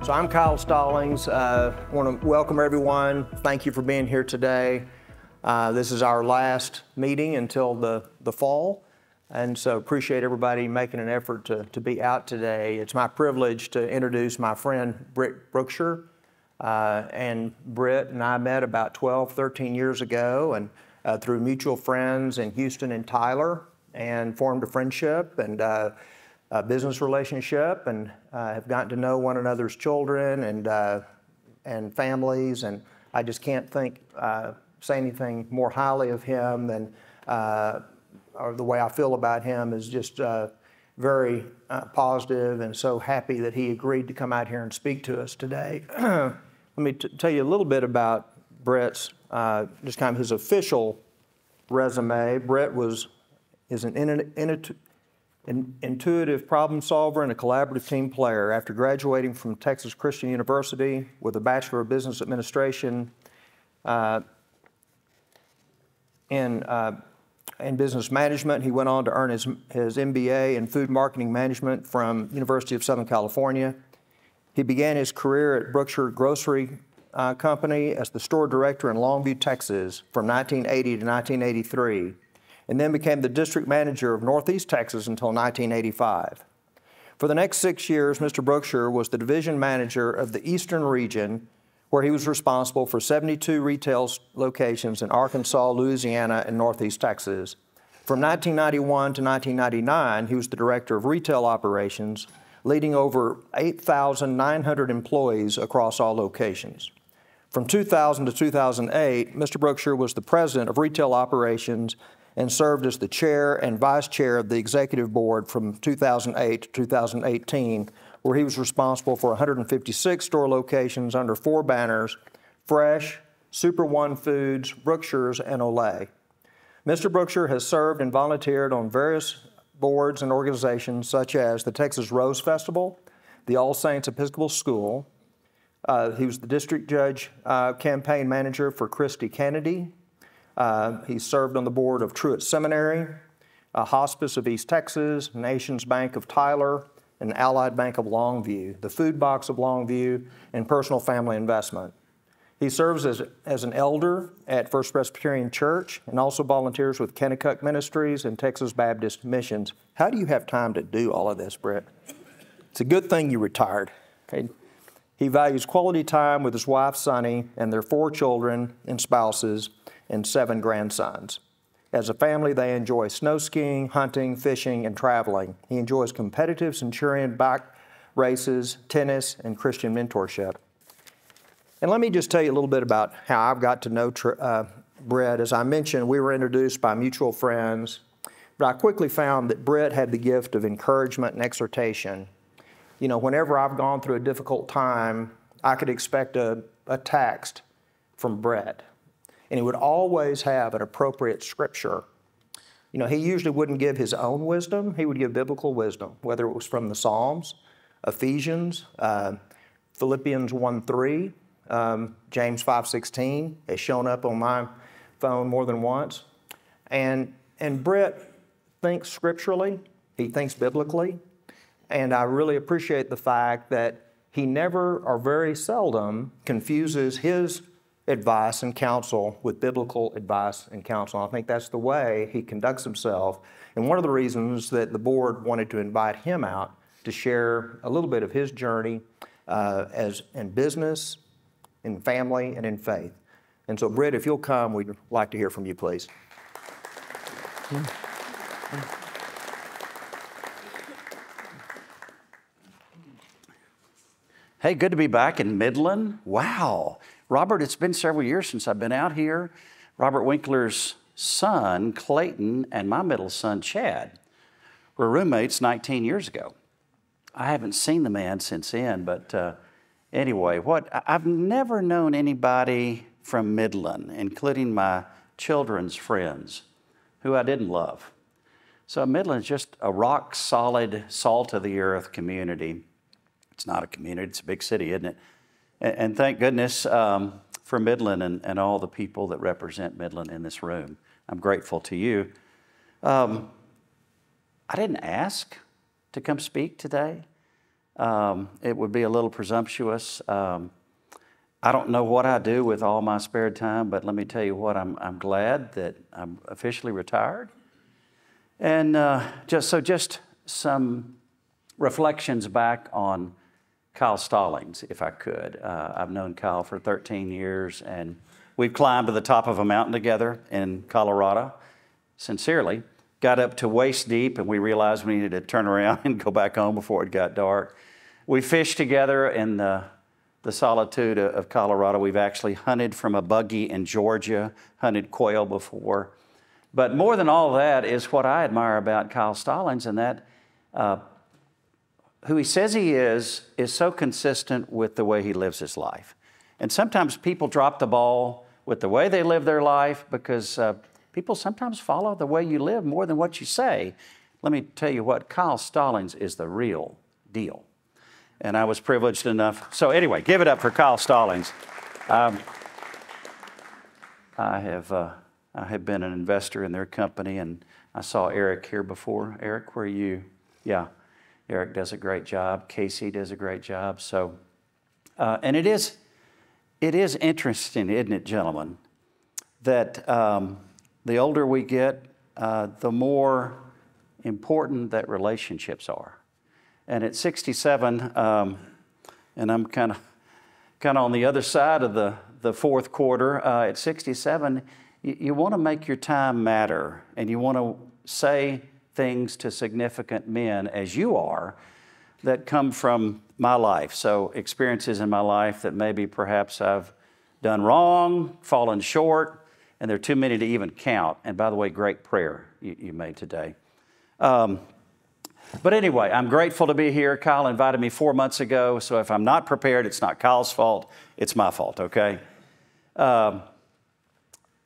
So I'm Kyle Stallings. I want to welcome everyone. Thank you for being here today. This is our last meeting until the fall, and so appreciate everybody making an effort to be out today. It's my privilege to introduce my friend Britt Brookshire. And Britt and I met about 12, 13 years ago, and through mutual friends in Houston and Tyler, and formed a friendship and a business relationship, and have gotten to know one another's children and families, and I just can't say anything more highly of him than, or the way I feel about him is just very positive, and so happy that he agreed to come out here and speak to us today. Let me tell you a little bit about Britt's, just kind of his official resume. Britt is an intuitive problem solver and a collaborative team player. After graduating from Texas Christian University with a Bachelor of Business Administration in Business Management, he went on to earn his MBA in Food Marketing Management from University of Southern California. He began his career at Brookshire Grocery Company as the store director in Longview, Texas from 1980 to 1983. And then became the district manager of Northeast Texas until 1985. For the next 6 years, Mr. Brookshire was the division manager of the Eastern region, where he was responsible for 72 retail locations in Arkansas, Louisiana, and Northeast Texas. From 1991 to 1999, he was the director of retail operations, leading over 8,900 employees across all locations. From 2000 to 2008, Mr. Brookshire was the president of retail operations and served as the chair and vice chair of the executive board from 2008 to 2018, where he was responsible for 156 store locations under 4 banners: Fresh, Super One Foods, Brookshire's, and Olay. Mr. Brookshire has served and volunteered on various boards and organizations such as the Texas Rose Festival, the All Saints Episcopal School. He was the district judge campaign manager for Christy Kennedy. He served on the board of Truett Seminary, Hospice of East Texas, Nations Bank of Tyler, and Allied Bank of Longview, the Food Box of Longview, and Personal Family Investment. He serves as an elder at First Presbyterian Church and also volunteers with Kennecott Ministries and Texas Baptist Missions. How do you have time to do all of this, Britt? It's a good thing you retired. Okay? He values quality time with his wife, Sonny, and their 4 children and spouses, and 7 grandsons. As a family, they enjoy snow skiing, hunting, fishing, and traveling. He enjoys competitive Centurion bike races, tennis, and Christian mentorship. And let me just tell you a little bit about how I've got to know Britt. As I mentioned, we were introduced by mutual friends, but I quickly found that Britt had the gift of encouragement and exhortation. You know, whenever I've gone through a difficult time, I could expect a text from Britt. And he would always have an appropriate scripture. You know, he usually wouldn't give his own wisdom. He would give biblical wisdom, whether it was from the Psalms, Ephesians, Philippians 1:3, James 5:16. It's shown up on my phone more than once. And Britt thinks scripturally. He thinks biblically. And I really appreciate the fact that he never or very seldom confuses his advice and counsel with biblical advice and counsel. I think that's the way he conducts himself. And one of the reasons that the board wanted to invite him out to share a little bit of his journey as in business, in family, and in faith. And so, Britt, if you'll come, we'd like to hear from you, please. Hey, good to be back in Midland. Wow. Robert, it's been several years since I've been out here. Robert Winkler's son, Clayton, and my middle son, Chad, were roommates 19 years ago. I haven't seen the man since then, but anyway, I've never known anybody from Midland, including my children's friends, who I didn't love. So Midland is just a rock-solid, salt-of-the-earth community. It's not a community, it's a big city, isn't it? And thank goodness for Midland and all the people that represent Midland in this room. I'm grateful to you. I didn't ask to come speak today. It would be a little presumptuous. I don't know what I do with all my spare time, but let me tell you what, I'm glad that I'm officially retired. And just some reflections back on Kyle Stallings, if I could. I've known Kyle for 13 years, and we've climbed to the top of a mountain together in Colorado, sincerely. Got up to waist deep, and we realized we needed to turn around and go back home before it got dark. We fished together in the solitude of Colorado. We've actually hunted from a buggy in Georgia, hunted quail before. But more than all that is what I admire about Kyle Stallings, and that who he says he is so consistent with the way he lives his life. And sometimes people drop the ball with the way they live their life because people sometimes follow the way you live more than what you say. Let me tell you what, Kyle Stallings is the real deal. And I was privileged enough. So anyway, give it up for Kyle Stallings. I have been an investor in their company, and I saw Eric here before. Eric, where are you? Yeah, Eric does a great job. Casey does a great job. So, and it is interesting, isn't it, gentlemen, that the older we get, the more important that relationships are. And at 67, and I'm kind of on the other side of the fourth quarter, at 67, you want to make your time matter, and you want to say things to significant men, as you are, that come from my life. So experiences in my life that maybe perhaps I've done wrong, fallen short, and there are too many to even count. And by the way, great prayer you made today. But anyway, I'm grateful to be here. Kyle invited me 4 months ago, so if I'm not prepared, it's not Kyle's fault, it's my fault, okay?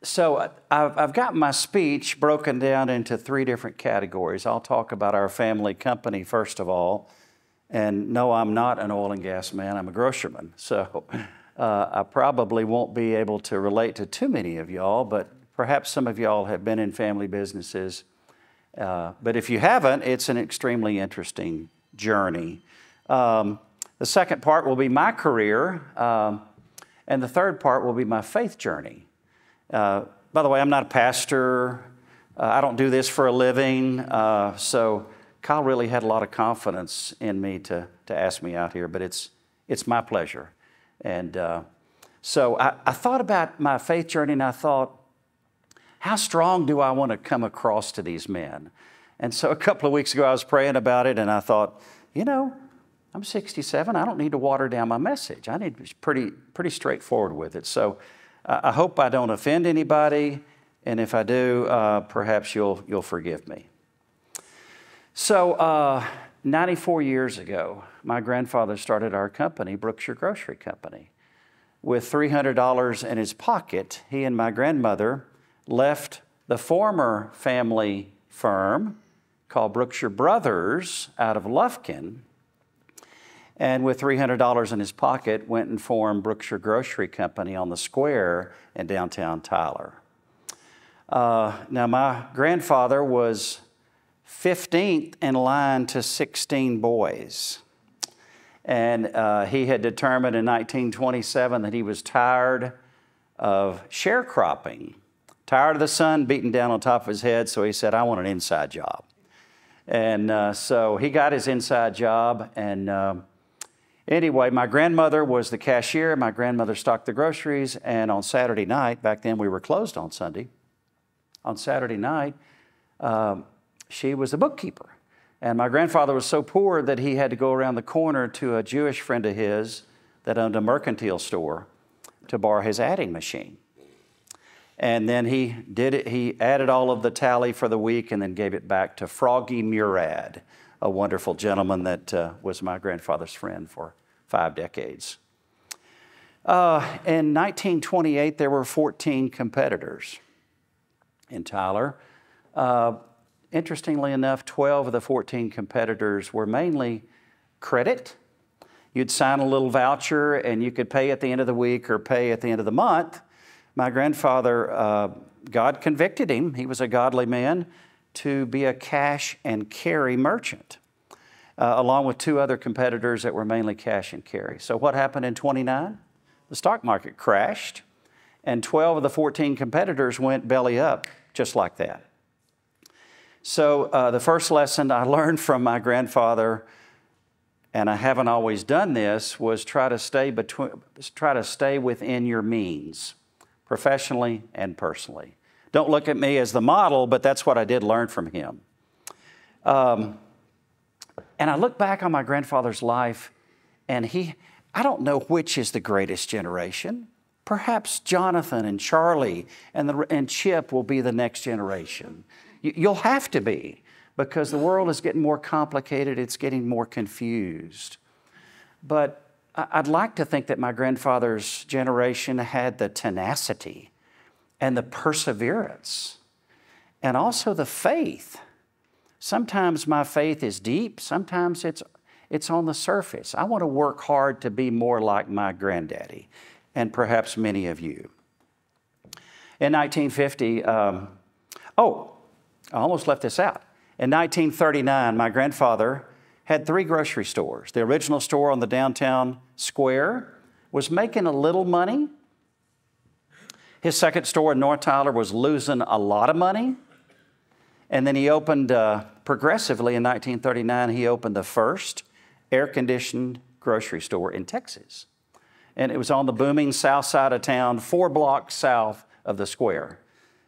So I've got my speech broken down into 3 different categories. I'll talk about our family company first of all. And no, I'm not an oil and gas man, I'm a grocerman. So I probably won't be able to relate to too many of y'all, but perhaps some of y'all have been in family businesses. But if you haven't, it's an extremely interesting journey. The second part will be my career, and the third part will be my faith journey. By the way, I'm not a pastor. I don't do this for a living. So Kyle really had a lot of confidence in me to ask me out here, but it's my pleasure. And so I thought about my faith journey, and I thought, how strong do I want to come across to these men? And so a couple of weeks ago, I was praying about it, and I thought, you know, I'm 67. I don't need to water down my message. I need to be pretty straightforward with it. So I hope I don't offend anybody, and if I do, perhaps you'll forgive me. So 94 years ago, my grandfather started our company, Brookshire Grocery Company. With $300 in his pocket, he and my grandmother left the former family firm called Brookshire Brothers out of Lufkin, and with $300 in his pocket went and formed Brookshire Grocery Company on the square in downtown Tyler. Now my grandfather was 15th in line to 16 boys. And he had determined in 1927 that he was tired of sharecropping, tired of the sun beating down on top of his head, so he said, I want an inside job. And so he got his inside job, and anyway, my grandmother was the cashier, my grandmother stocked the groceries, and on Saturday night, back then we were closed on Sunday, on Saturday night, she was the bookkeeper. And my grandfather was so poor that he had to go around the corner to a Jewish friend of his that owned a mercantile store to borrow his adding machine. And then he did it. He added all of the tally for the week and then gave it back to Froggy Murad, a wonderful gentleman that was my grandfather's friend for 5 decades. In 1928, there were 14 competitors in Tyler. Interestingly enough, 12 of the 14 competitors were mainly credit. You'd sign a little voucher and you could pay at the end of the week or pay at the end of the month. My grandfather, God convicted him, he was a godly man, to be a cash and carry merchant. along with 2 other competitors that were mainly cash and carry. So what happened in 29? The stock market crashed, and 12 of the 14 competitors went belly up, just like that. So the first lesson I learned from my grandfather, and I haven't always done this, was try to stay within your means, professionally and personally. Don't look at me as the model, but that's what I did learn from him. And I look back on my grandfather's life, and I don't know which is the greatest generation. Perhaps Jonathan and Charlie and Chip will be the next generation. You'll have to be, because the world is getting more complicated, it's getting more confused. But I'd like to think that my grandfather's generation had the tenacity and the perseverance and also the faith. Sometimes my faith is deep, sometimes it's on the surface. I want to work hard to be more like my granddaddy, and perhaps many of you. In 1950, I almost left this out. In 1939, my grandfather had 3 grocery stores. The original store on the downtown square was making a little money. His second store in North Tyler was losing a lot of money. And then he opened, progressively in 1939, he opened the first air-conditioned grocery store in Texas. And it was on the booming south side of town, 4 blocks south of the square.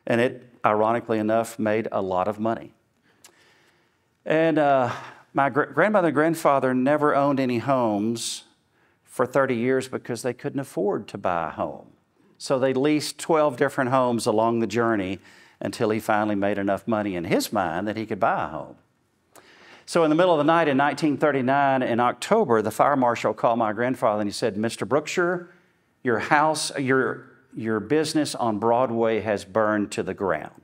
And it, ironically enough, made a lot of money. And my grandmother and grandfather never owned any homes for 30 years because they couldn't afford to buy a home. So they leased 12 different homes along the journey until he finally made enough money in his mind that he could buy a home. So in the middle of the night in 1939, in October, the fire marshal called my grandfather and he said, "Mr. Brookshire, your house, your business on Broadway has burned to the ground."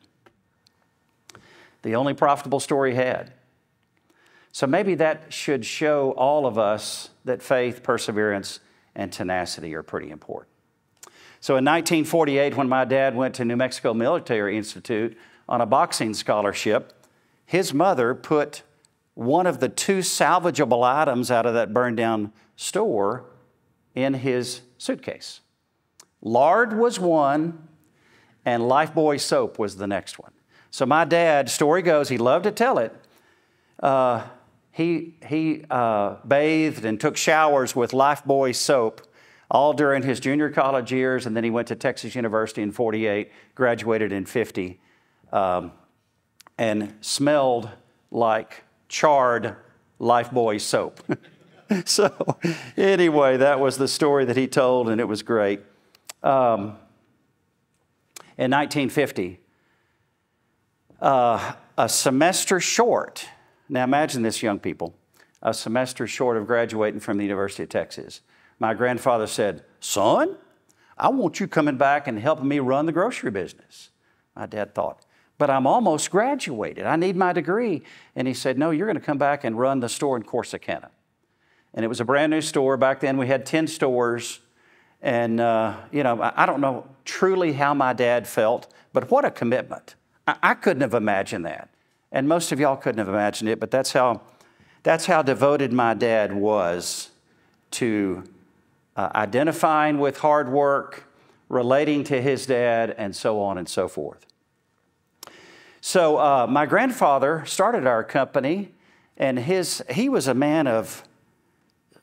The only profitable store he had. So maybe that should show all of us that faith, perseverance, and tenacity are pretty important. So in 1948, when my dad went to New Mexico Military Institute on a boxing scholarship, his mother put one of the 2 salvageable items out of that burned down store in his suitcase. Lard was one, and Lifebuoy soap was the next one. So my dad, story goes, he loved to tell it, he bathed and took showers with Lifebuoy soap all during his junior college years, and then he went to Texas University in 48, graduated in 50, and smelled like charred Lifebuoy soap. So anyway, that was the story that he told, and it was great. In 1950, a semester short, now imagine this, young people, a semester short of graduating from the University of Texas, my grandfather said, "Son, I want you coming back and helping me run the grocery business." My dad thought, "But I'm almost graduated. I need my degree." And he said, "No, you're going to come back and run the store in Corsicana." And it was a brand new store. Back then we had 10 stores. And, I don't know truly how my dad felt, but what a commitment. I couldn't have imagined that. And most of y'all couldn't have imagined it, but that's how devoted my dad was to identifying with hard work, relating to his dad, and so on and so forth. So my grandfather started our company, and he was a man of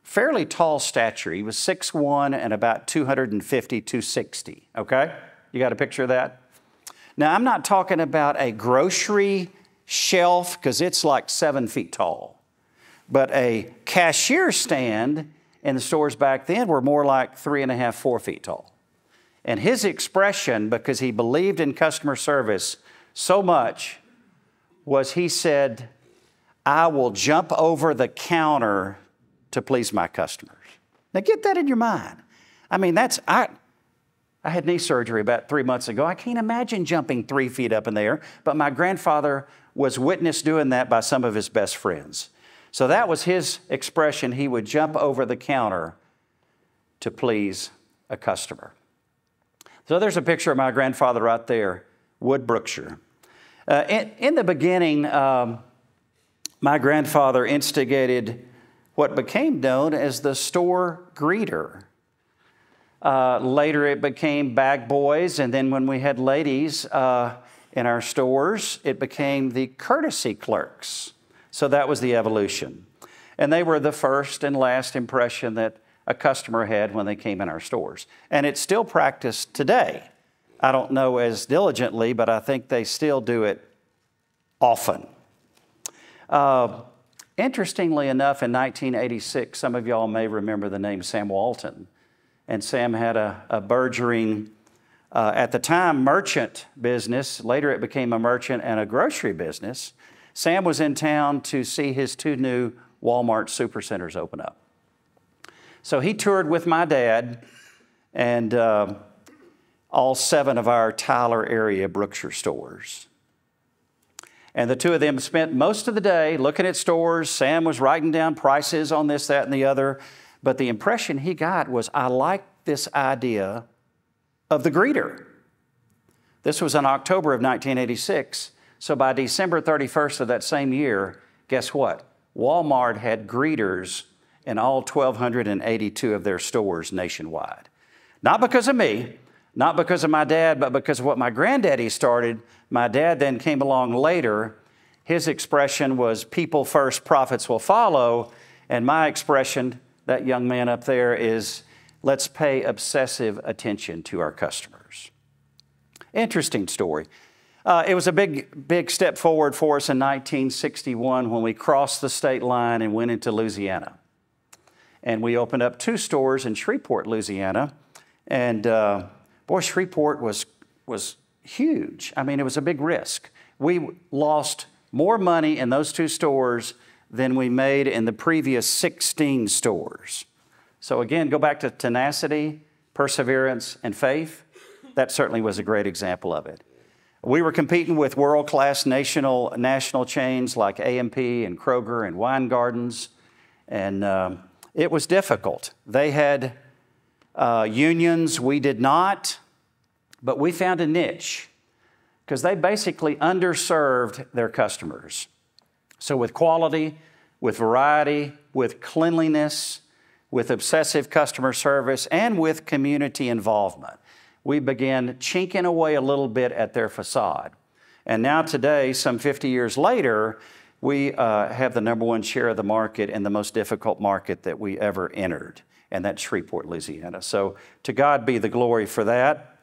fairly tall stature. He was 6'1" and about 250, 260, okay? You got a picture of that? Now, I'm not talking about a grocery shelf, because it's like 7 feet tall. But a cashier stand in the stores back then were more like 3.5, 4 feet tall. And his expression, because he believed in customer service so much, was he said, "I will jump over the counter to please my customers." Now get that in your mind. I mean, I had knee surgery about 3 months ago. I can't imagine jumping 3 feet up in the air, but my grandfather was witnessed doing that by some of his best friends. So that was his expression. He would jump over the counter to please a customer. So there's a picture of my grandfather right there, Wood Brookshire. In the beginning, my grandfather instigated what became known as the store greeter. Later it became bag boys, and then when we had ladies in our stores, it became the courtesy clerks. So that was the evolution. And they were the first and last impression that a customer had when they came in our stores. And it's still practiced today. I don't know as diligently, but I think they still do it often. Interestingly enough, in 1986, some of y'all may remember the name Sam Walton. And Sam had a burgeoning, at the time, merchant business. Later it became a merchant and a grocery business. Sam was in town to see his 2 new Walmart supercenters open up. So he toured with my dad and all 7 of our Tyler area Brookshire stores. And the 2 of them spent most of the day looking at stores. Sam was writing down prices on this, that, and the other. But the impression he got was, I like this idea of the greeter. This was in October of 1986. So by December 31st of that same year, guess what? Walmart had greeters in all 1,282 of their stores nationwide. Not because of me, not because of my dad, but because of what my granddaddy started. My dad then came along later. His expression was, people first, profits will follow. And my expression, that young man up there, is, let's pay obsessive attention to our customers. Interesting story. It was a big step forward for us in 1961 when we crossed the state line and went into Louisiana. And we opened up 2 stores in Shreveport, Louisiana. And boy, Shreveport was huge. I mean, it was a big risk. We lost more money in those 2 stores than we made in the previous 16 stores. So again, go back to tenacity, perseverance, and faith. That certainly was a great example of it. We were competing with world-class national chains like A&P and Kroger and Wine Gardens, and it was difficult. They had unions, we did not, but we found a niche because they basically underserved their customers. So with quality, with variety, with cleanliness, with obsessive customer service, and with community involvement, we began chinking away a little bit at their facade. And now today, some 50 years later, we have the #1 share of the market in the most difficult market that we ever entered, and that's Shreveport, Louisiana. So to God be the glory for that.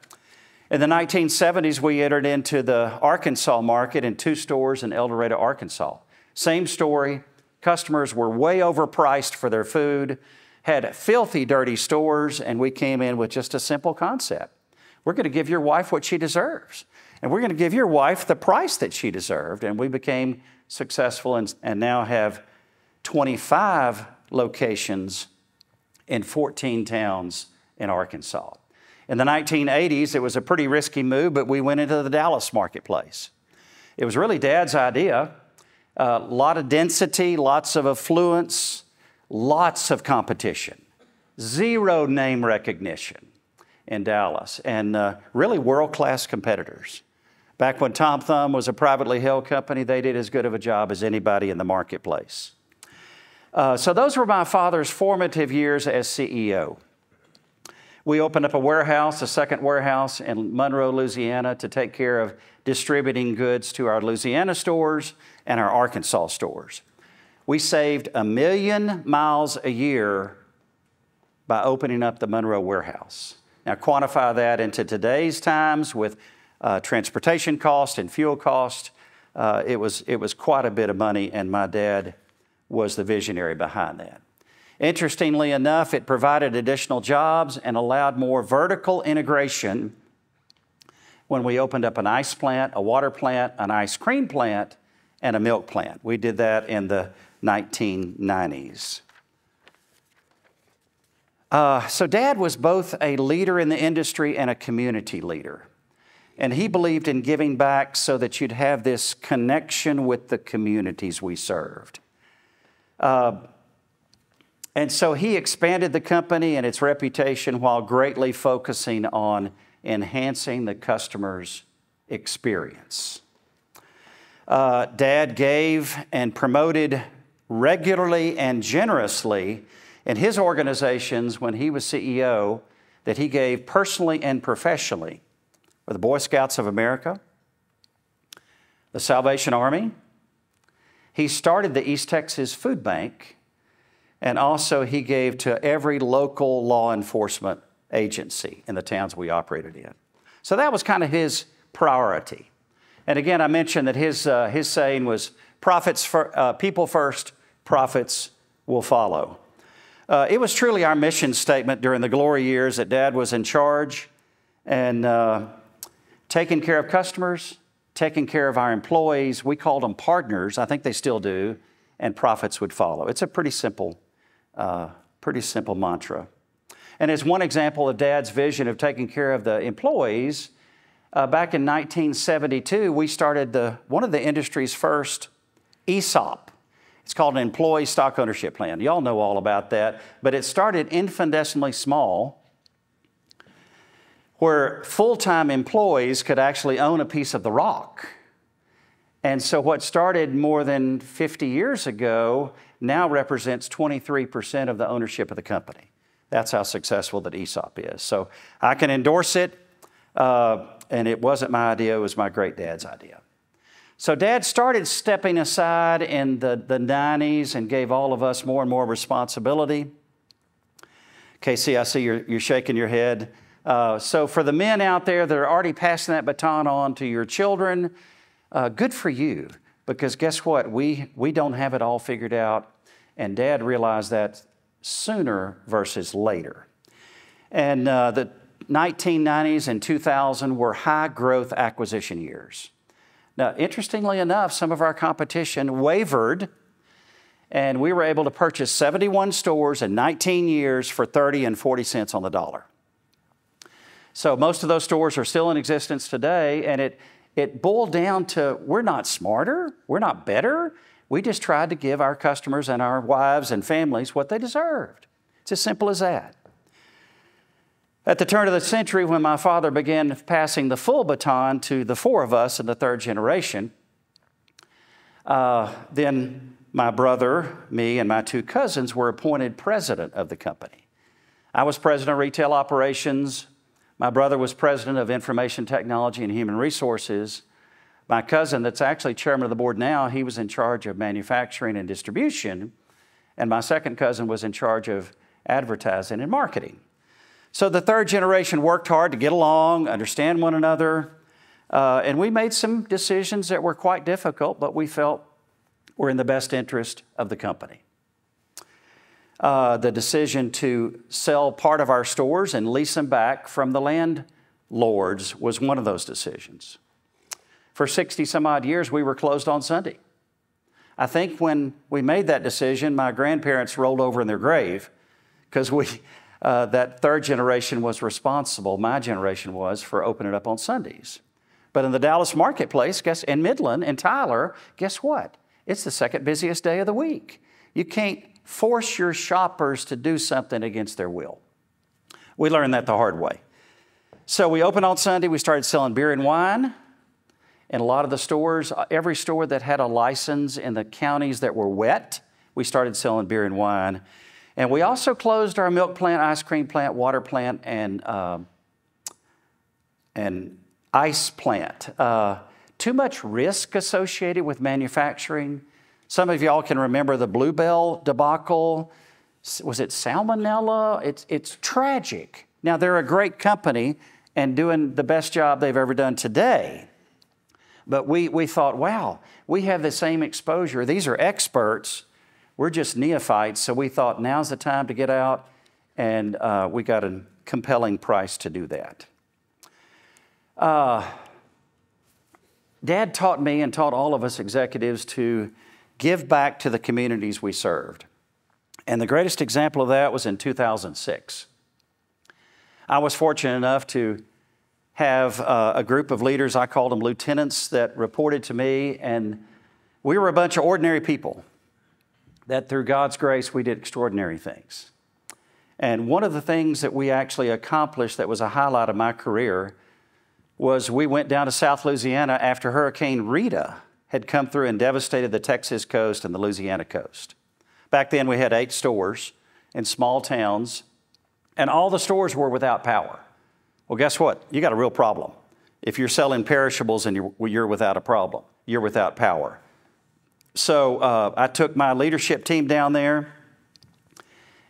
In the 1970s, we entered into the Arkansas market in 2 stores in El Dorado, Arkansas. Same story. Customers were way overpriced for their food, had filthy, dirty stores, and we came in with just a simple concept. We're going to give your wife what she deserves, and we're going to give your wife the price that she deserved. And we became successful and now have 25 locations in 14 towns in Arkansas. In the 1980s, it was a pretty risky move, but we went into the Dallas marketplace. It was really Dad's idea. A lot of density, lots of affluence, lots of competition, 0 name recognition in Dallas, and really world-class competitors. Back when Tom Thumb was a privately held company, they did as good of a job as anybody in the marketplace. So those were my father's formative years as CEO. We opened up a warehouse, a second warehouse in Monroe, Louisiana, to take care of distributing goods to our Louisiana stores and our Arkansas stores. We saved 1 million miles a year by opening up the Monroe warehouse. Now quantify that into today's times with transportation cost and fuel cost. It was quite a bit of money, and my dad was the visionary behind that. Interestingly enough, it provided additional jobs and allowed more vertical integration when we opened up an ice plant, a water plant, an ice cream plant, and a milk plant. We did that in the 1990s. So Dad was both a leader in the industry and a community leader. And he believed in giving back so that you'd have this connection with the communities we served. And so he expanded the company and its reputation while greatly focusing on enhancing the customer's experience. Dad gave and promoted regularly and generously in his organizations when he was CEO, that he gave personally and professionally for the Boy Scouts of America, the Salvation Army. He started the East Texas Food Bank, and also he gave to every local law enforcement agency in the towns we operated in. So that was kind of his priority. And again, I mentioned that his saying was, people first, profits will follow. It was truly our mission statement during the glory years that Dad was in charge and taking care of customers, taking care of our employees. We called them partners. I think they still do. And profits would follow. It's a pretty simple mantra. And as one example of Dad's vision of taking care of the employees, back in 1972, we started one of the industry's first ESOP. It's called an Employee Stock Ownership Plan. Y'all know all about that, but it started infinitesimally small, where full-time employees could actually own a piece of the rock. And so what started more than 50 years ago now represents 23% of the ownership of the company. That's how successful that ESOP is. So I can endorse it, and it wasn't my idea, it was my great dad's idea. So Dad started stepping aside in the 90s and gave all of us more and more responsibility. Casey, I see you're shaking your head. So for the men out there that are already passing that baton on to your children, good for you, because guess what? We don't have it all figured out, and Dad realized that sooner versus later. And the 1990s and 2000 were high growth acquisition years. Now, interestingly enough, some of our competition wavered, and we were able to purchase 71 stores in 19 years for 30 and 40 cents on the dollar. So most of those stores are still in existence today, and it boiled down to we're not smarter, we're not better. We just tried to give our customers and our wives and families what they deserved. It's as simple as that. At the turn of the century, when my father began passing the full baton to the four of us in the third generation, then my brother, me, and my two cousins were appointed president of the company. I was president of retail operations. My brother was president of information technology and human resources. My cousin, that's actually chairman of the board now, he was in charge of manufacturing and distribution. And my second cousin was in charge of advertising and marketing. So the third generation worked hard to get along, understand one another, and we made some decisions that were quite difficult, but we felt were in the best interest of the company. The decision to sell part of our stores and lease them back from the landlords was one of those decisions. For 60 some odd years, we were closed on Sunday. I think when we made that decision, my grandparents rolled over in their grave because that third generation was responsible, my generation was, for opening it up on Sundays. But in the Dallas marketplace, in Midland and Tyler, guess what? It's the second busiest day of the week. You can't force your shoppers to do something against their will. We learned that the hard way. So we opened on Sunday, we started selling beer and wine. In a lot of the stores, every store that had a license in the counties that were wet, we started selling beer and wine. And we also closed our milk plant, ice cream plant, water plant, and ice plant. Too much risk associated with manufacturing. Some of y'all can remember the Bluebell debacle. Was it salmonella? It's tragic. Now, they're a great company and doing the best job they've ever done today. But we thought, wow, we have the same exposure. These are experts. We're just neophytes, so we thought now's the time to get out, and we got a compelling price to do that. Dad taught me and taught all of us executives to give back to the communities we served. And the greatest example of that was in 2006. I was fortunate enough to have a group of leaders, I called them lieutenants, that reported to me, and we were a bunch of ordinary people that through God's grace, we did extraordinary things. And one of the things that we actually accomplished that was a highlight of my career was we went down to South Louisiana after Hurricane Rita had come through and devastated the Texas coast and the Louisiana coast. Back then, we had 8 stores in small towns, and all the stores were without power. Well, guess what? You got a real problem. If you're selling perishables and you're without a problem, you're without power. So I took my leadership team down there,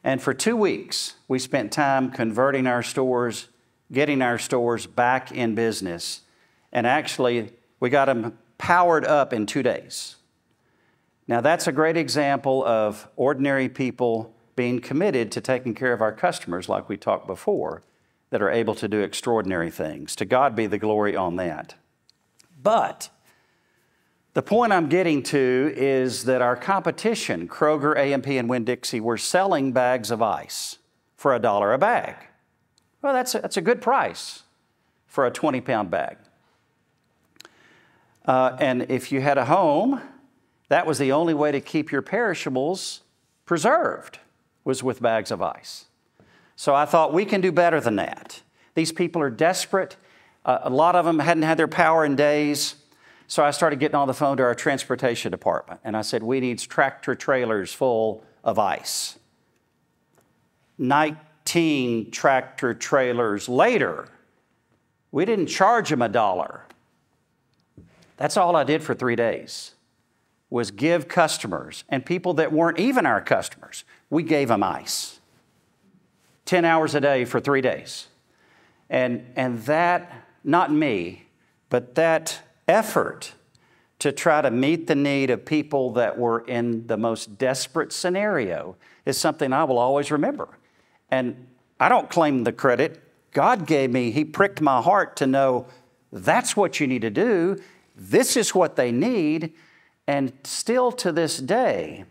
and for 2 weeks, we spent time converting our stores, getting our stores back in business, and actually, we got them powered up in 2 days. Now, that's a great example of ordinary people being committed to taking care of our customers, like we talked before, that are able to do extraordinary things. To God be the glory on that. But the point I'm getting to is that our competition, Kroger, A&P, and Winn-Dixie, were selling bags of ice for $1 a bag. Well, that's a good price for a 20-pound bag. And if you had a home, that was the only way to keep your perishables preserved, was with bags of ice. So I thought, we can do better than that. These people are desperate. A lot of them hadn't had their power in days. So I started getting on the phone to our transportation department, and I said, we need tractor trailers full of ice. 19 tractor trailers later, we didn't charge them $1. That's all I did for 3 days, was give customers, and people that weren't even our customers, we gave them ice. 10 hours a day for 3 days. And that, not me, but that effort to try to meet the need of people that were in the most desperate scenario is something I will always remember. And I don't claim the credit. God gave me, He pricked my heart to know that's what you need to do. This is what they need. And still to this day,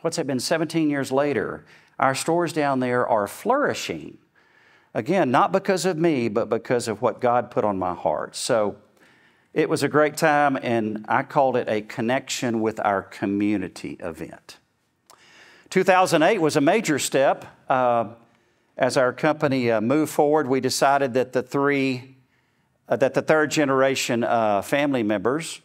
what's it been, 17 years later, our stores down there are flourishing. Again, not because of me, but because of what God put on my heart. So it was a great time, and I called it a connection with our community event. 2008 was a major step. As our company moved forward, we decided that the third generation family members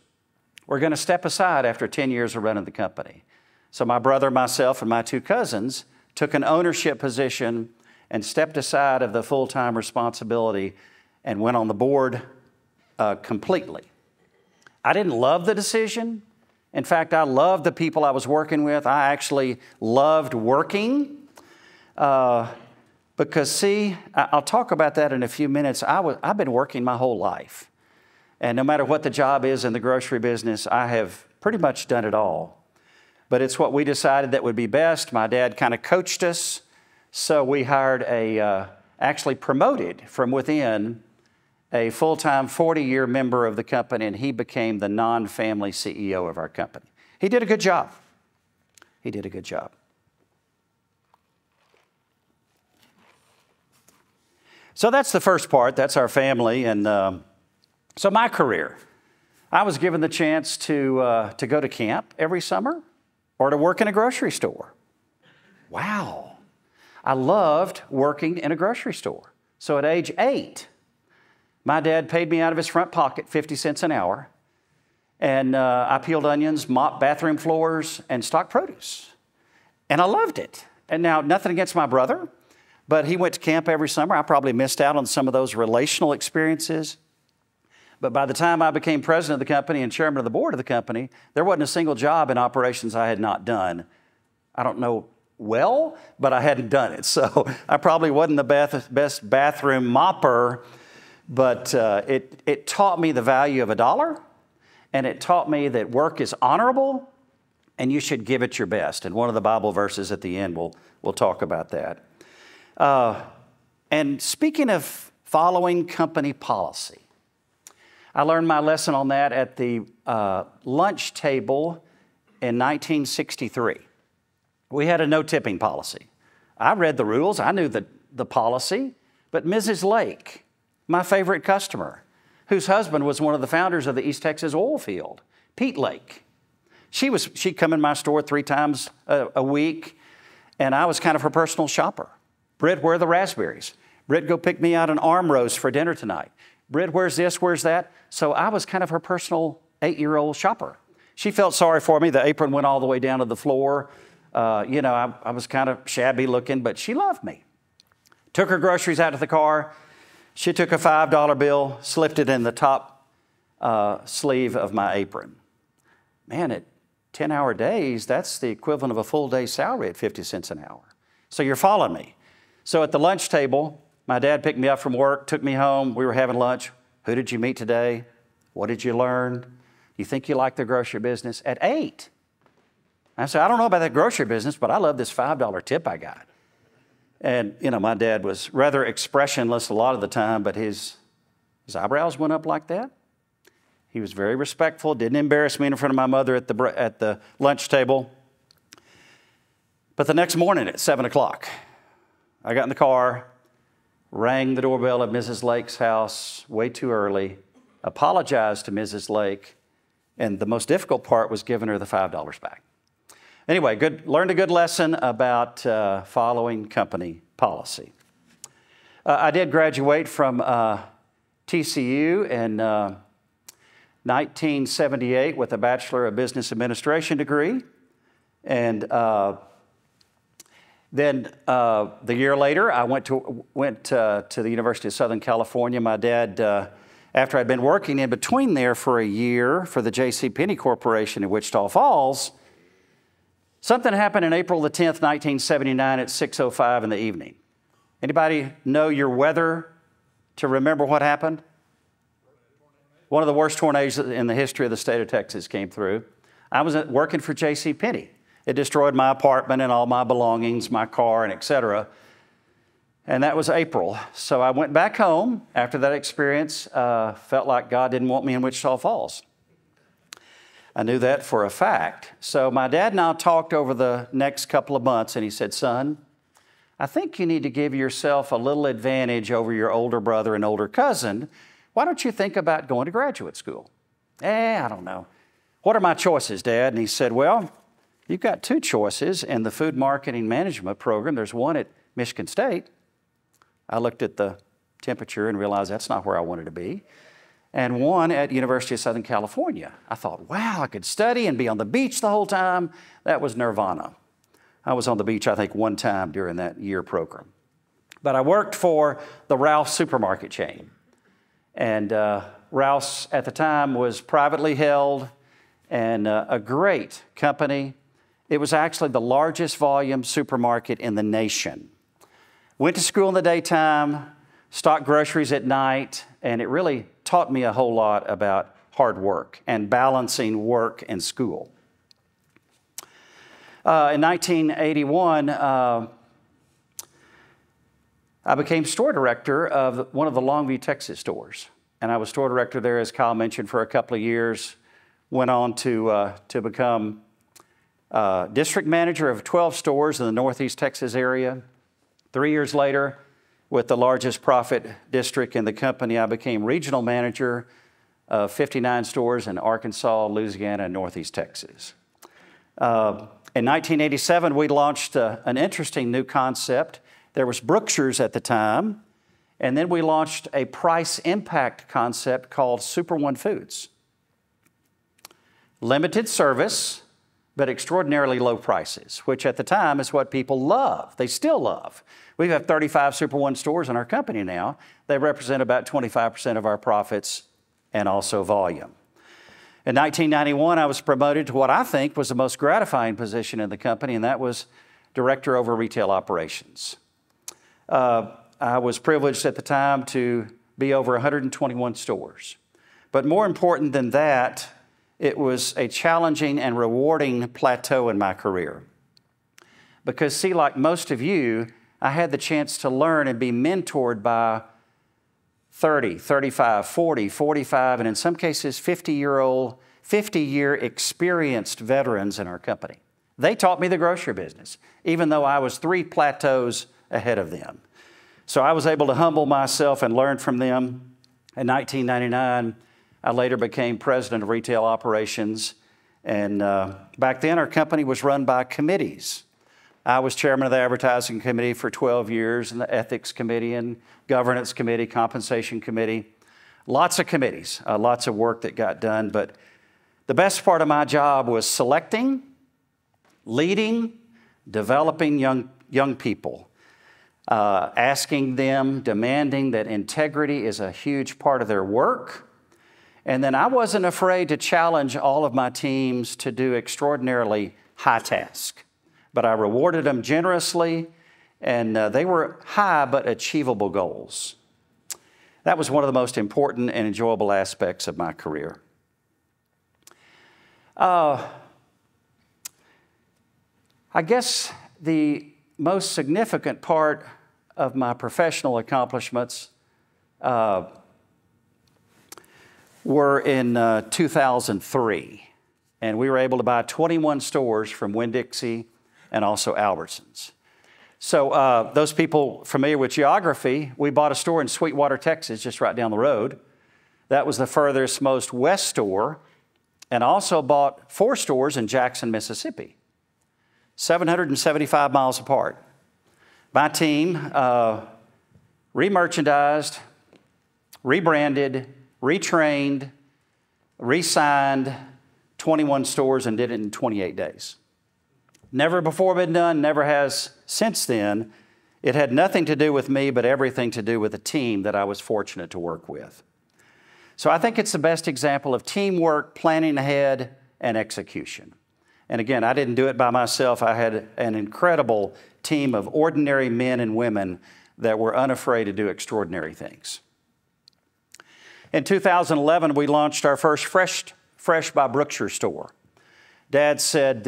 were going to step aside after 10 years of running the company. So my brother, myself, and my 2 cousins took an ownership position and stepped aside of the full-time responsibility and went on the board completely. I didn't love the decision. In fact, I loved the people I was working with. I actually loved working because, see, I'll talk about that in a few minutes. I've been working my whole life. And no matter what the job is in the grocery business, I have pretty much done it all. But it's what we decided that would be best. My dad kind of coached us. So we hired actually promoted from within a full-time 40-year member of the company, and he became the non-family CEO of our company. He did a good job. He did a good job. So that's the first part. That's our family. And so my career, I was given the chance to go to camp every summer or to work in a grocery store. Wow. I loved working in a grocery store. So at age 8, my dad paid me out of his front pocket 50 cents an hour, and I peeled onions, mopped bathroom floors, and stocked produce. And I loved it. And now, nothing against my brother, but he went to camp every summer. I probably missed out on some of those relational experiences. But by the time I became president of the company and chairman of the board of the company, there wasn't a single job in operations I had not done. I don't know well, but I hadn't done it. So I probably wasn't the best bathroom mopper, but it taught me the value of $1, and it taught me that work is honorable and you should give it your best. And one of the Bible verses at the end, we'll talk about that. And speaking of following company policy, I learned my lesson on that at the lunch table in 1963. We had a no tipping policy. I read the rules. I knew the policy. But Mrs. Lake, my favorite customer, whose husband was one of the founders of the East Texas oil field, Pete Lake, she'd come in my store 3 times a week, and I was kind of her personal shopper. Britt, where are the raspberries? Britt, go pick me out an arm roast for dinner tonight. Britt, where's this, where's that? So I was kind of her personal 8-year-old shopper. She felt sorry for me. The apron went all the way down to the floor. You know, I was kind of shabby looking, but she loved me. Took her groceries out to the car. She took a $5 bill, slipped it in the top sleeve of my apron. Man, at 10-hour days, that's the equivalent of a full day's salary at 50 cents an hour. So you're following me. So at the lunch table, my dad picked me up from work, took me home. We were having lunch. Who did you meet today? What did you learn? You think you like the grocery business? At 8. I said, I don't know about that grocery business, but I love this $5 tip I got. And, you know, my dad was rather expressionless a lot of the time, but his eyebrows went up like that. He was very respectful, didn't embarrass me in front of my mother at the lunch table. But the next morning at 7 o'clock, I got in the car, rang the doorbell of Mrs. Lake's house way too early, apologized to Mrs. Lake, and the most difficult part was giving her the $5 back. Anyway, learned a good lesson about following company policy. I did graduate from TCU in 1978 with a Bachelor of Business Administration degree. And then the year later, I went to the University of Southern California. My dad, after I'd been working in between there for a year for the JCPenney Corporation in Wichita Falls, something happened on April the 10th, 1979 at 6:05 in the evening. Anybody know your weather to remember what happened? One of the worst tornadoes in the history of the state of Texas came through. I was working for JCPenney. It destroyed my apartment and all my belongings, my car, and et cetera. And that was April. So I went back home after that experience, felt like God didn't want me in Wichita Falls. I knew that for a fact. So my dad and I talked over the next couple of months, and he said, son, I think you need to give yourself a little advantage over your older brother and older cousin. Why don't you think about going to graduate school? I don't know. What are my choices, Dad? And he said, well, you've got 2 choices in the food marketing management program. There's one at Michigan State. I looked at the temperature and realized that's not where I wanted to be. And one at University of Southern California. I thought, wow, I could study and be on the beach the whole time. That was nirvana. I was on the beach, I think, one time during that year program. But I worked for the Ralph's supermarket chain. And Ralph's at the time was privately held and a great company. It was actually the largest volume supermarket in the nation. Went to school in the daytime, stocked groceries at night, and it really taught me a whole lot about hard work and balancing work and school. In 1981, I became store director of one of the Longview, Texas stores. And I was store director there, as Kyle mentioned, for a couple of years. Went on to become district manager of 12 stores in the Northeast Texas area. 3 years later, with the largest profit district in the company, I became regional manager of 59 stores in Arkansas, Louisiana, and Northeast Texas. In 1987, we launched an interesting new concept. There was Brookshire's at the time, and then we launched a price impact concept called Super One Foods. Limited service, but extraordinarily low prices, which at the time is what people love. They still love. We have 35 Super One stores in our company now. They represent about 25% of our profits and also volume. In 1991, I was promoted to what I think was the most gratifying position in the company, and that was director over retail operations. I was privileged at the time to be over 121 stores. But more important than that, it was a challenging and rewarding plateau in my career. Because see, like most of you, I had the chance to learn and be mentored by 30, 35, 40, 45, and in some cases 50-year experienced veterans in our company. They taught me the grocery business, even though I was 3 plateaus ahead of them. So I was able to humble myself and learn from them. In 1999, I later became president of retail operations. And back then, our company was run by committees. I was chairman of the advertising committee for 12 years, and the ethics committee and governance committee, compensation committee. Lots of committees, lots of work that got done. But The best part of my job was selecting, leading, developing young people, asking them, demanding that integrity is a huge part of their work. And then I wasn't afraid to challenge all of my teams to do extraordinarily high tasks. But I rewarded them generously, and they were high but achievable goals. That was one of the most important and enjoyable aspects of my career. I guess the most significant part of my professional accomplishments were in 2003. And we were able to buy 21 stores from Winn-Dixie and also Albertsons. So those people familiar with geography, we bought a store in Sweetwater, Texas, just right down the road. That was the furthest, most west store, and also bought 4 stores in Jackson, Mississippi, 775 miles apart. My team re-merchandised, rebranded, retrained, re-signed 21 stores and did it in 28 days. Never before been done, never has since then. It had nothing to do with me, but everything to do with the team that I was fortunate to work with. So I think it's the best example of teamwork, planning ahead, and execution. And again, I didn't do it by myself. I had an incredible team of ordinary men and women that were unafraid to do extraordinary things. In 2011, we launched our first Fresh by Brookshire store. Dad said,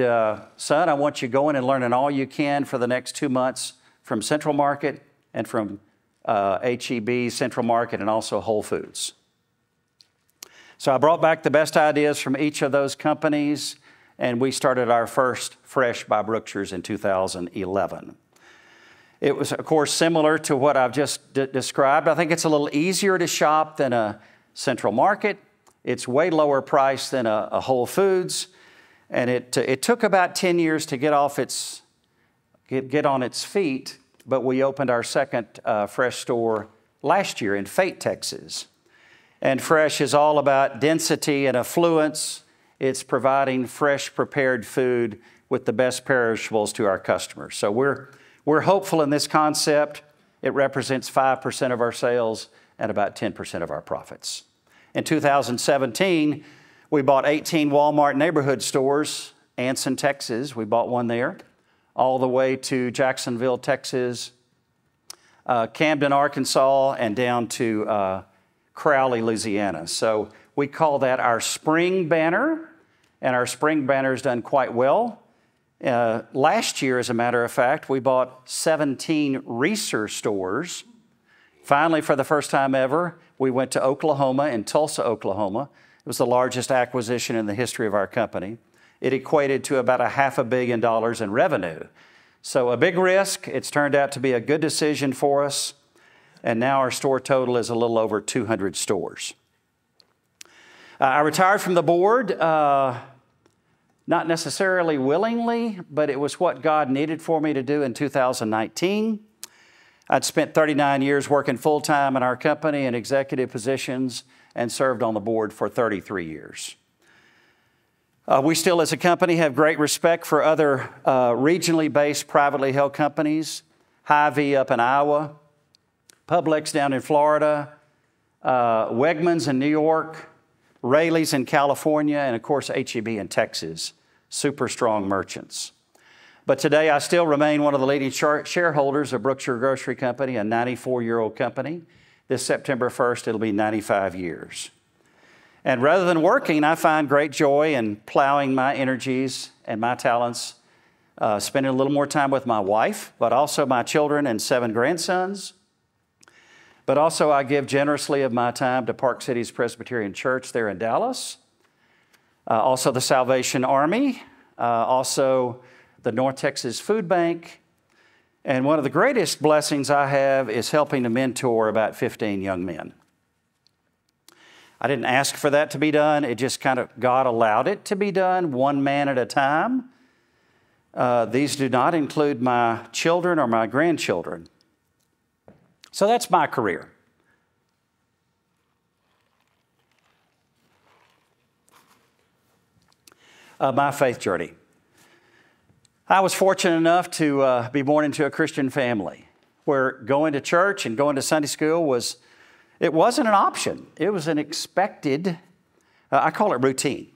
son, I want you going and learning all you can for the next 2 months from Central Market and from H-E-B, Central Market, and also Whole Foods. So I brought back the best ideas from each of those companies, and we started our first Fresh by Brookshires in 2011. It was, of course, similar to what I've just described. I think it's a little easier to shop than a Central Market. It's way lower priced than a Whole Foods. And it took about 10 years to get on its feet, but we opened our second Fresh store last year in Fate, Texas. And Fresh is all about density and affluence. It's providing fresh, prepared food with the best perishables to our customers. So we're hopeful in this concept. It represents 5% of our sales and about 10% of our profits. In 2017, we bought 18 Walmart neighborhood stores, Anson, Texas. We bought one there, all the way to Jacksonville, Texas, Camden, Arkansas, and down to Crowley, Louisiana. So we call that our spring banner, and our spring banner's done quite well. Last year, as a matter of fact, we bought 17 Reeser stores. Finally, for the first time ever, we went to Oklahoma, in Tulsa, Oklahoma. It was the largest acquisition in the history of our company. It equated to about $500 million in revenue. So a big risk. It's turned out to be a good decision for us. And now our store total is a little over 200 stores. I retired from the board, not necessarily willingly, but it was what God needed for me to do in 2019. I'd spent 39 years working full-time in our company in executive positions and served on the board for 33 years. We still, as a company, have great respect for other regionally based, privately held companies. Hy-Vee up in Iowa, Publix down in Florida, Wegmans in New York, Raley's in California, and of course H-E-B in Texas. Super strong merchants. But today I still remain one of the leading shareholders of Brookshire Grocery Company, a 94-year-old company. This September 1st, it'll be 95 years. And rather than working, I find great joy in plowing my energies and my talents, spending a little more time with my wife, but also my children and 7 grandsons. But also I give generously of my time to Park Cities Presbyterian Church there in Dallas, also the Salvation Army, also the North Texas Food Bank. And one of the greatest blessings I have is helping to mentor about 15 young men. I didn't ask for that to be done. It just kind of, God allowed it to be done, one man at a time. These do not include my children or my grandchildren. So that's my career. of my faith journey. I was fortunate enough to be born into a Christian family where going to church and going to Sunday school wasn't an option. It was an expected, I call it routine.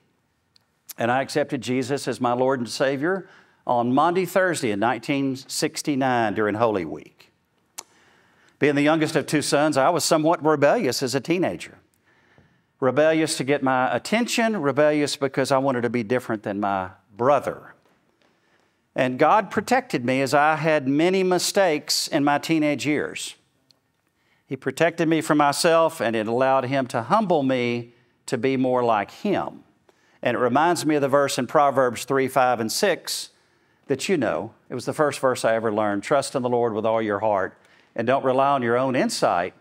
And I accepted Jesus as my Lord and Savior on Maundy Thursday in 1969 during Holy Week. Being the youngest of two sons, I was somewhat rebellious as a teenager. Rebellious to get my attention, rebellious because I wanted to be different than my brother. And God protected me as I had many mistakes in my teenage years. He protected me from myself, and it allowed Him to humble me to be more like Him. And it reminds me of the verse in Proverbs 3, 5, and 6 that you know. It was the first verse I ever learned. Trust in the Lord with all your heart, and don't rely on your own insight.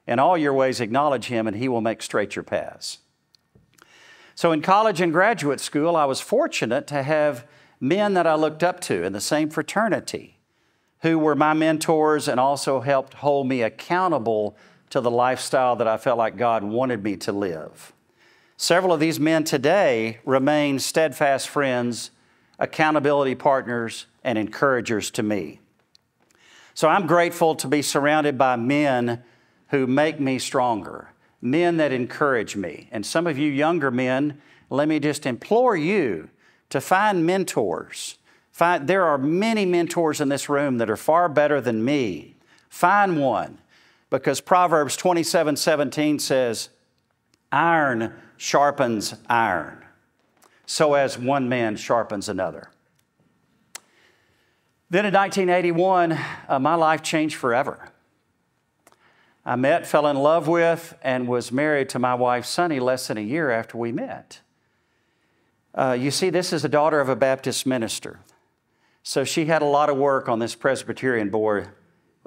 In all your ways acknowledge Him, and He will make straight your paths. So in college and graduate school, I was fortunate to have men that I looked up to in the same fraternity who were my mentors and also helped hold me accountable to the lifestyle that I felt like God wanted me to live. Several of these men today remain steadfast friends, accountability partners, and encouragers to me. So I'm grateful to be surrounded by men who make me stronger, men that encourage me. And some of you younger men, let me just implore you to find mentors. There are many mentors in this room that are far better than me. Find one, because Proverbs 27:17 says, iron sharpens iron, so as one man sharpens another. Then in 1981, my life changed forever. I met, fell in love with, and was married to my wife, Sunny, less than a year after we met. You see, this is the daughter of a Baptist minister. So she had a lot of work on this Presbyterian board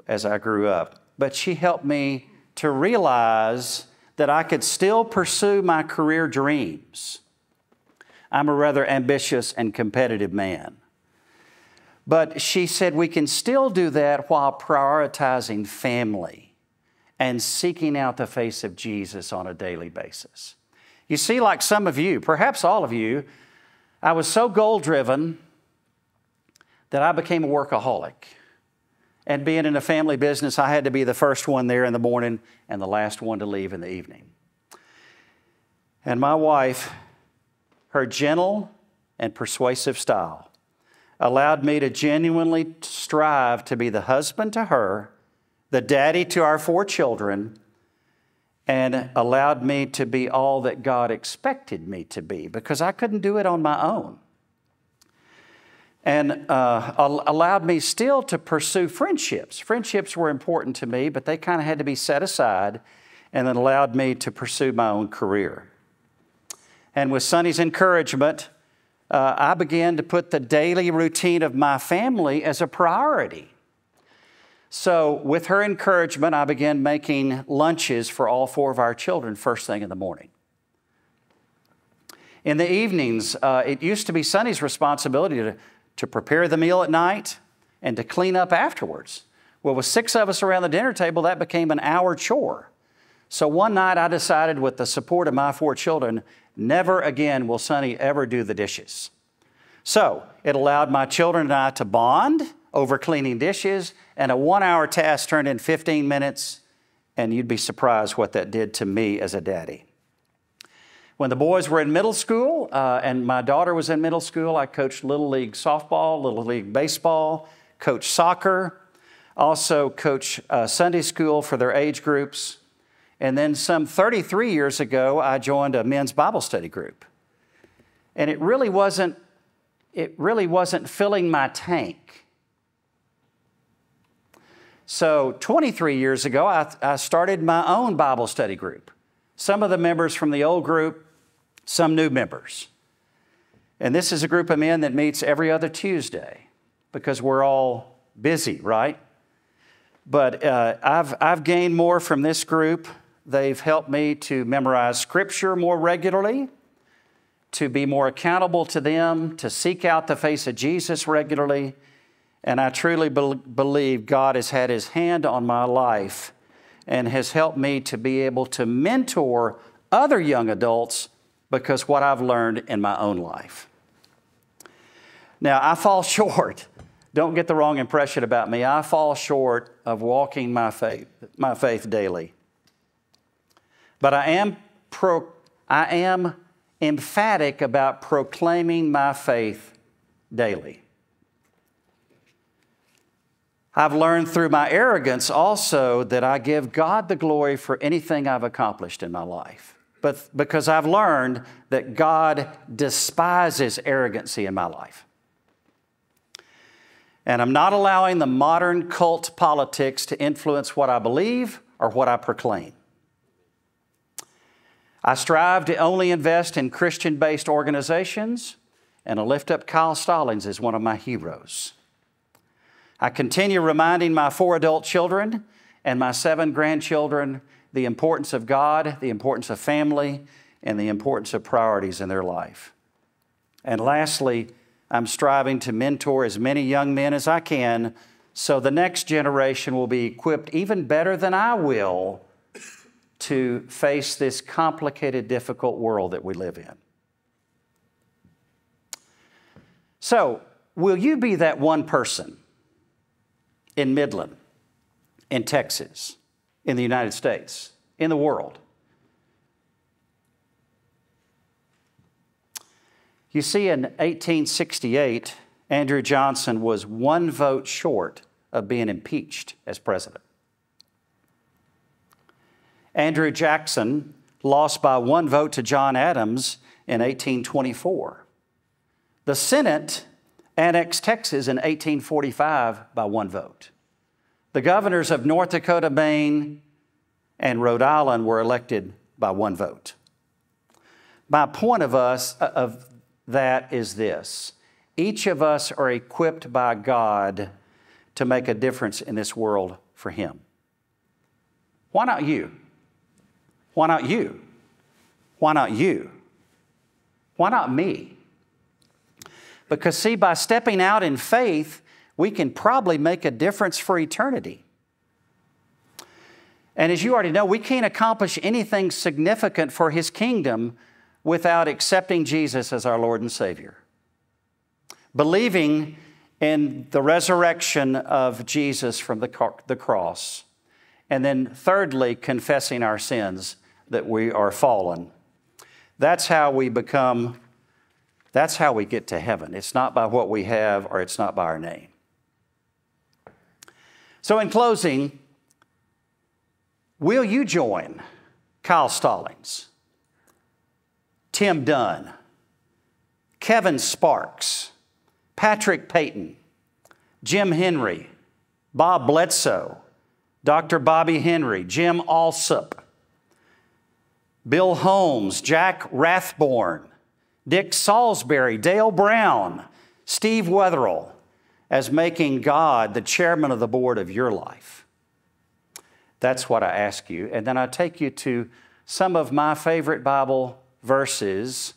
as I grew up. But she helped me to realize that I could still pursue my career dreams. I'm a rather ambitious and competitive man. But she said we can still do that while prioritizing family and seeking out the face of Jesus on a daily basis. You see, like some of you, perhaps all of you, I was so goal-driven that I became a workaholic. And being in a family business, I had to be the first one there in the morning and the last one to leave in the evening. And my wife, her gentle and persuasive style, allowed me to genuinely strive to be the husband to her, the daddy to our 4 children, and allowed me to be all that God expected me to be, because I couldn't do it on my own. And allowed me still to pursue friendships. Friendships were important to me, but they kind of had to be set aside, and then allowed me to pursue my own career. And with Sunny's encouragement, I began to put the daily routine of my family as a priority. So with her encouragement, I began making lunches for all 4 of our children first thing in the morning. In the evenings, it used to be Sunny's responsibility to prepare the meal at night and to clean up afterwards. Well, with 6 of us around the dinner table, that became an hour chore. So one night I decided, with the support of my 4 children, never again will Sunny ever do the dishes. So it allowed my children and I to bond over cleaning dishes, and a 1-hour task turned in 15 minutes, and you'd be surprised what that did to me as a daddy. When the boys were in middle school and my daughter was in middle school, I coached Little League softball, Little League baseball, coached soccer, also coached Sunday school for their age groups. And then some 33 years ago, I joined a men's Bible study group. And it really wasn't filling my tank. So 23 years ago, I started my own Bible study group. Some of the members from the old group, some new members. And this is a group of men that meets every other Tuesday because we're all busy, right? But I've gained more from this group. They've helped me to memorize Scripture more regularly, to be more accountable to them, to seek out the face of Jesus regularly. And I truly believe God has had His hand on my life and has helped me to be able to mentor other young adults because what I've learned in my own life. Now, I fall short. Don't get the wrong impression about me. I fall short of walking my faith daily. But I am emphatic about proclaiming my faith daily. I've learned through my arrogance also that I give God the glory for anything I've accomplished in my life. But because I've learned that God despises arrogancy in my life. And I'm not allowing the modern cult politics to influence what I believe or what I proclaim. I strive to only invest in Christian-based organizations, and I lift up Kyle Stallings as one of my heroes. I continue reminding my 4 adult children and my 7 grandchildren the importance of God, the importance of family, and the importance of priorities in their life. And lastly, I'm striving to mentor as many young men as I can so the next generation will be equipped even better than I will to face this complicated, difficult world that we live in. So, will you be that one person in Midland, in Texas, in the United States, in the world? You see, in 1868, Andrew Johnson was 1 vote short of being impeached as president. Andrew Jackson lost by 1 vote to John Adams in 1824. The Senate annexed Texas in 1845 by 1 vote. The governors of North Dakota, Maine, and Rhode Island were elected by 1 vote. My point of that is this: each of us are equipped by God to make a difference in this world for Him. Why not you? Why not you? Why not you? Why not me? Because see, by stepping out in faith, we can probably make a difference for eternity. And as you already know, we can't accomplish anything significant for His kingdom without accepting Jesus as our Lord and Savior. Believing in the resurrection of Jesus from the cross. And then thirdly, confessing our sins, that we are fallen. That's how we get to heaven. It's not by what we have, or it's not by our name. So in closing, will you join Kyle Stallings, Tim Dunn, Kevin Sparks, Patrick Payton, Jim Henry, Bob Bledsoe, Dr. Bobby Henry, Jim Alsup, Bill Holmes, Jack Rathborn, Dick Salisbury, Dale Brown, Steve Wetherill, as making God the chairman of the board of your life? That's what I ask you. And then I take you to some of my favorite Bible verses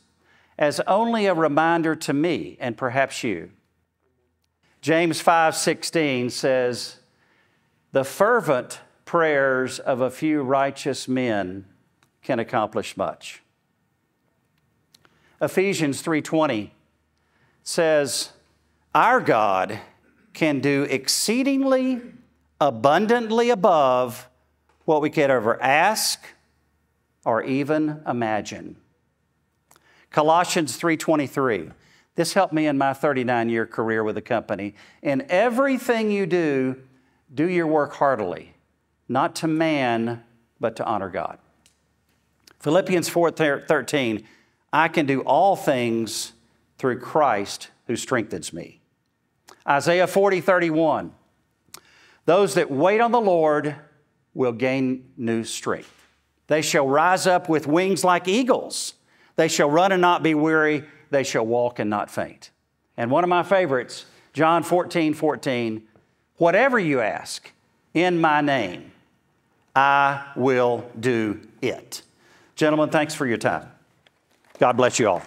as only a reminder to me and perhaps you. James 5:16 says, "The fervent prayers of a few righteous men can accomplish much." Ephesians 3:20 says, "Our God can do exceedingly abundantly above what we could ever ask or even imagine." Colossians 3:23. This helped me in my 39-year career with the company. "In everything you do, do your work heartily, not to man, but to honor God." Philippians 4:13. "I can do all things through Christ who strengthens me." Isaiah 40:31. "Those that wait on the Lord will gain new strength. They shall rise up with wings like eagles. They shall run and not be weary. They shall walk and not faint." And one of my favorites, John 14:14, "Whatever you ask in my name, I will do it." Gentlemen, thanks for your time. God bless you all.